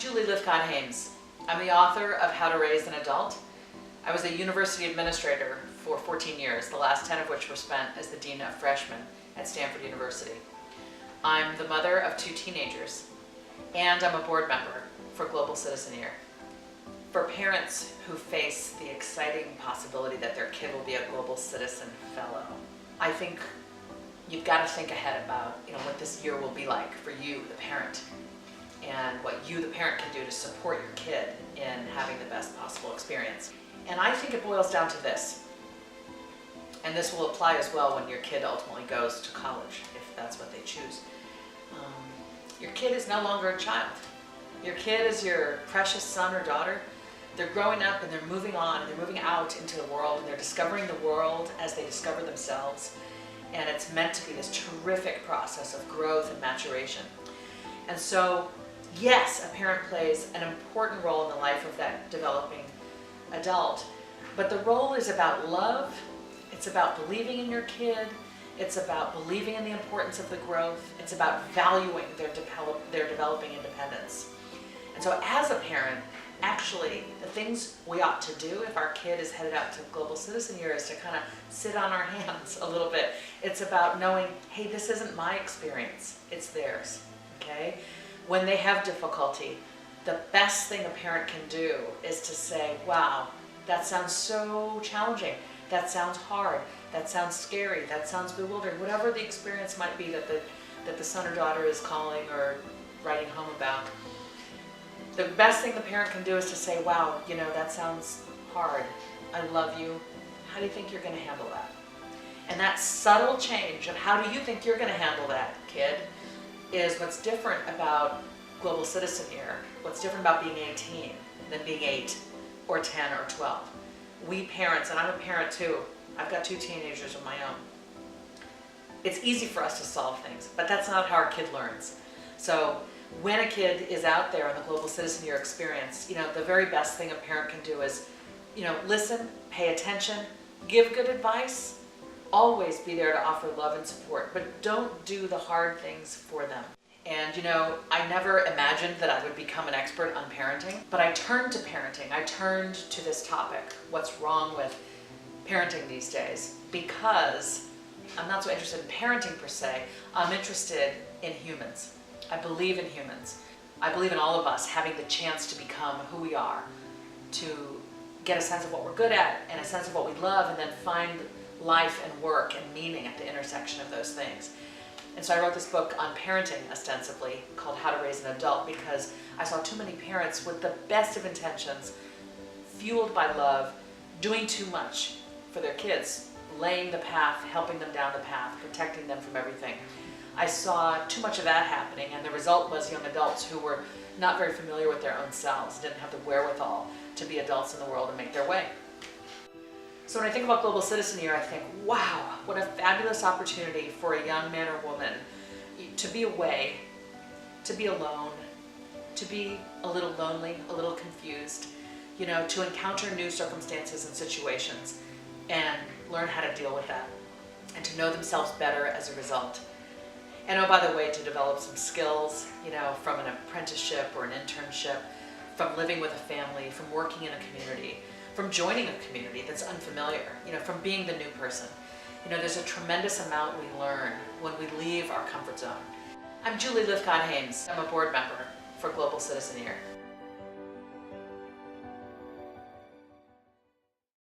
Julie Lythcott Haims. I'm the author of How to Raise an Adult. I was a university administrator for 14 years, the last 10 of which were spent as the Dean of Freshmen at Stanford University. I'm the mother of 2 teenagers, and I'm a board member for Global Citizen Year. For parents who face the exciting possibility that their kid will be a Global Citizen Fellow, I think you've got to think ahead about what this year will be like for you, the parent, and what you, the parent, can do to support your kid in having the best possible experience. And I think it boils down to this, and this will apply as well when your kid ultimately goes to college, if that's what they choose. Your kid is no longer a child. Your kid is your precious son or daughter. They're growing up and they're moving on, they're moving out into the world, and they're discovering the world as they discover themselves. And it's meant to be this terrific process of growth and maturation. And so, yes, a parent plays an important role in the life of that developing adult, but the role is about love, it's about believing in your kid, it's about believing in the importance of the growth, it's about valuing their developing independence. And so as a parent, actually, the things we ought to do if our kid is headed out to Global Citizen Year is to kind of sit on our hands a little bit. It's about knowing, hey, this isn't my experience, it's theirs, okay? When they have difficulty, the best thing a parent can do is to say, wow, that sounds so challenging, that sounds hard, that sounds scary, that sounds bewildering, whatever the experience might be that the son or daughter is calling or writing home about. The best thing the parent can do is to say, wow, that sounds hard. I love you. How do you think you're going to handle that? And that subtle change of how do you think you're going to handle that, kid, is what's different about Global Citizen Year. What's different about being 18 than being 8 or 10 or 12. We parents, and I'm a parent too, I've got 2 teenagers of my own. It's easy for us to solve things, but that's not how our kid learns. So when a kid is out there in the Global Citizen Year experience, the very best thing a parent can do is, listen, pay attention, give good advice, always be there to offer love and support, but don't do the hard things for them. And I never imagined that I would become an expert on parenting, but I turned to parenting. I turned to this topic, what's wrong with parenting these days, because I'm not so interested in parenting per se, I'm interested in humans. I believe in humans. I believe in all of us having the chance to become who we are, to get a sense of what we're good at and a sense of what we love, and then find life and work and meaning at the intersection of those things. And so I wrote this book on parenting, ostensibly, called How to Raise an Adult, because I saw too many parents with the best of intentions, fueled by love, doing too much for their kids, laying the path, helping them down the path, protecting them from everything. I saw too much of that happening, and the result was young adults who were not very familiar with their own selves, didn't have the wherewithal to be adults in the world and make their way. So when I think about Global Citizen Year, I think, wow, what a fabulous opportunity for a young man or woman to be away, to be alone, to be a little lonely, a little confused, to encounter new circumstances and situations and learn how to deal with that and to know themselves better as a result. And oh, by the way, to develop some skills, from an apprenticeship or an internship, from living with a family, from working in a community, from joining a community that's unfamiliar, from being the new person. There's a tremendous amount we learn when we leave our comfort zone. I'm Julie Lythcott Haims. I'm a board member for Global Citizen Year.